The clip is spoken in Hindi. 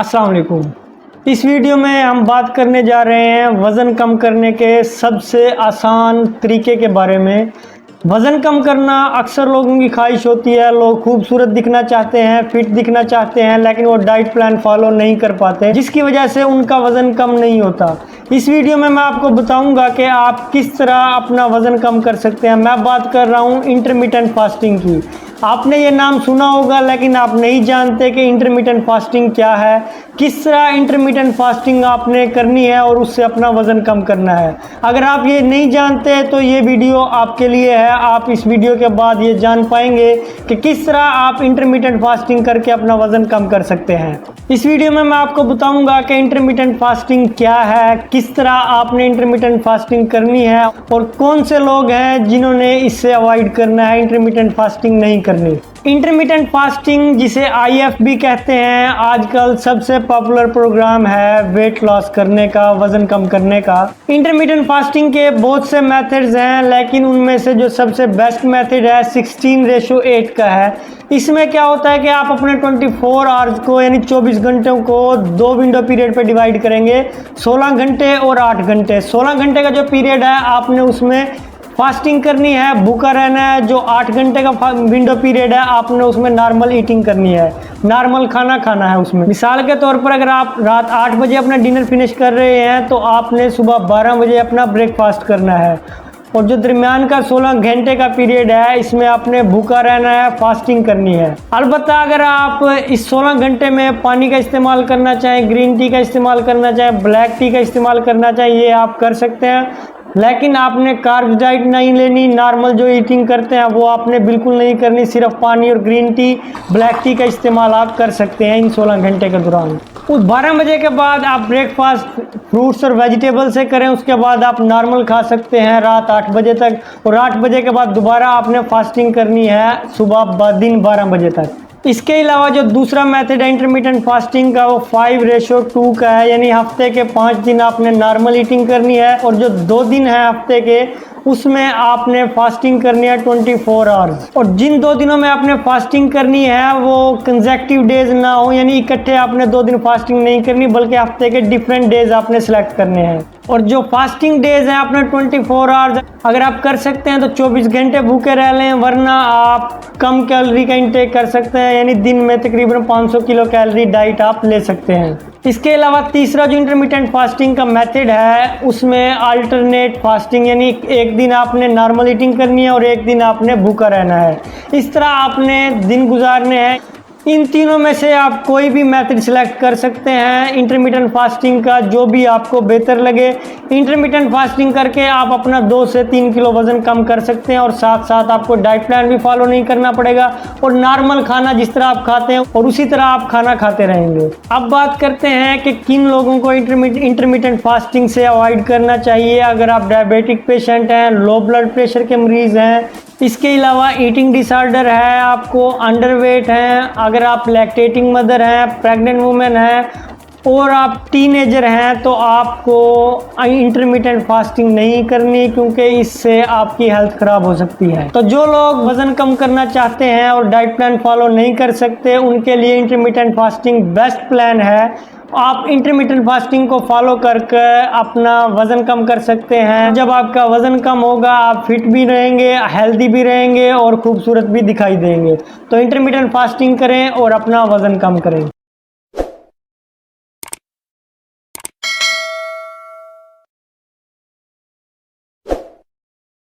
अस्सलाम वालेकुम। इस वीडियो में हम बात करने जा रहे हैं वज़न कम करने के सबसे आसान तरीके के बारे में। वज़न कम करना अक्सर लोगों की ख्वाहिश होती है। लोग खूबसूरत दिखना चाहते हैं, फिट दिखना चाहते हैं, लेकिन वो डाइट प्लान फॉलो नहीं कर पाते, जिसकी वजह से उनका वज़न कम नहीं होता। इस वीडियो में मैं आपको बताऊंगा कि आप किस तरह अपना वज़न कम कर सकते हैं। मैं बात कर रहा हूँ इंटरमिटेंट फास्टिंग की। आपने ये नाम सुना होगा, लेकिन आप नहीं जानते कि इंटरमिटेंट फास्टिंग क्या है, किस तरह इंटरमिटेंट फास्टिंग आपने करनी है और उससे अपना वज़न कम करना है। अगर आप ये नहीं जानते तो ये वीडियो आपके लिए है। आप इस वीडियो के बाद ये जान पाएंगे कि किस तरह आप इंटरमिटेंट फास्टिंग करके अपना वज़न कम कर सकते हैं। इस वीडियो में मैं आपको बताऊंगा कि इंटरमिटेंट फास्टिंग क्या है, किस तरह आपने इंटरमिटेंट फास्टिंग करनी है और कौन से लोग हैं जिन्होंने इससे अवॉइड करना है, इंटरमिटेंट फास्टिंग नहीं करनी। इंटरमिटेंट फास्टिंग, जिसे IF भी कहते हैं, आजकल सबसे पॉपुलर प्रोग्राम है वेट लॉस करने का, वज़न कम करने का। इंटरमिटेंट फास्टिंग के बहुत से मेथड्स हैं, लेकिन उनमें से जो सबसे बेस्ट मेथड है 16:8 का है। इसमें क्या होता है कि आप अपने 24 आवर्स को, यानी 24 घंटों को दो विंडो पीरियड पे डिवाइड करेंगे, 16 घंटे और 8 घंटे। 16 घंटे का जो पीरियड है आपने उसमें फास्टिंग करनी है, भूखा रहना है। जो 8 घंटे का विंडो पीरियड है आपने उसमें नॉर्मल ईटिंग करनी है, नॉर्मल खाना खाना है उसमें। मिसाल के तौर पर अगर आप रात 8 बजे अपना डिनर फिनिश कर रहे हैं तो आपने सुबह 12 बजे अपना ब्रेकफास्ट करना है। और जो दरमियान का 16 घंटे का पीरियड है इसमें आपने भूखा रहना है, फास्टिंग करनी है। अलबत्ता अगर आप इस 16 घंटे में पानी का इस्तेमाल करना चाहें, ग्रीन टी का इस्तेमाल करना चाहें, ब्लैक टी का इस्तेमाल करना चाहें, ये आप कर सकते हैं, लेकिन आपने कार्ब डाइट नहीं लेनी। नॉर्मल जो ईटिंग करते हैं वो आपने बिल्कुल नहीं करनी। सिर्फ पानी और ग्रीन टी, ब्लैक टी का इस्तेमाल आप कर सकते हैं इन 16 घंटे के दौरान। उस 12 बजे के बाद आप ब्रेकफास्ट फ्रूट्स और वेजिटेबल से करें, उसके बाद आप नॉर्मल खा सकते हैं रात 8 बजे तक। और 8 बजे के बाद दोबारा आपने फास्टिंग करनी है सुबह दिन 12 बजे तक। इसके अलावा जो दूसरा मेथड है इंटरमिटेंट फास्टिंग का, वो 5:2 का है, यानी हफ्ते के 5 दिन आपने नॉर्मल ईटिंग करनी है और जो 2 दिन है हफ्ते के उसमें आपने फास्टिंग करनी है 24 आवर्स। और जिन 2 दिनों में आपने फास्टिंग करनी है वो कंसेक्टिव डेज ना हो, यानी इकट्ठे आपने 2 दिन फास्टिंग नहीं करनी, बल्कि हफ्ते के डिफरेंट डेज आपने सिलेक्ट करने हैं। और जो फास्टिंग डेज हैं आपने 24 आवर्स अगर आप कर सकते हैं तो 24 घंटे भूखे रह लें, वरना आप कम कैलोरी का इंटेक कर सकते हैं, यानी दिन में तकरीबन 500 किलो कैलोरी डाइट आप ले सकते हैं। इसके अलावा तीसरा जो इंटरमिटेंट फास्टिंग का मेथड है उसमें अल्टरनेट फास्टिंग, यानी एक दिन आपने नॉर्मल ईटिंग करनी है और एक दिन आपने भूखा रहना है। इस तरह आपने दिन गुजारने हैं। इन तीनों में से आप कोई भी मेथड सिलेक्ट कर सकते हैं इंटरमिटेंट फास्टिंग का, जो भी आपको बेहतर लगे। इंटरमिटेंट फास्टिंग करके आप अपना 2 से 3 किलो वज़न कम कर सकते हैं और साथ साथ आपको डाइट प्लान भी फॉलो नहीं करना पड़ेगा और नॉर्मल खाना जिस तरह आप खाते हैं और उसी तरह आप खाना खाते रहेंगे। अब बात करते हैं कि किन लोगों को इंटरमिटेंट फास्टिंग से अवॉइड करना चाहिए। अगर आप डायबिटिक पेशेंट हैं, लो ब्लड प्रेशर के मरीज़ हैं, इसके अलावा ईटिंग डिसऑर्डर है, आपको अंडरवेट हैं, अगर आप लैक्टेटिंग मदर हैं, प्रेग्नेंट वुमेन हैं और आप टीनेजर हैं, तो आपको इंटरमिटेंट फास्टिंग नहीं करनी, क्योंकि इससे आपकी हेल्थ ख़राब हो सकती है। तो जो लोग वज़न कम करना चाहते हैं और डाइट प्लान फॉलो नहीं कर सकते, उनके लिए इंटरमिटेंट फास्टिंग बेस्ट प्लान है। आप इंटरमिटेंट फास्टिंग को फॉलो करके अपना वज़न कम कर सकते हैं। जब आपका वज़न कम होगा आप फिट भी रहेंगे, हेल्दी भी रहेंगे और खूबसूरत भी दिखाई देंगे। तो इंटरमिटेंट फास्टिंग करें और अपना वज़न कम करें।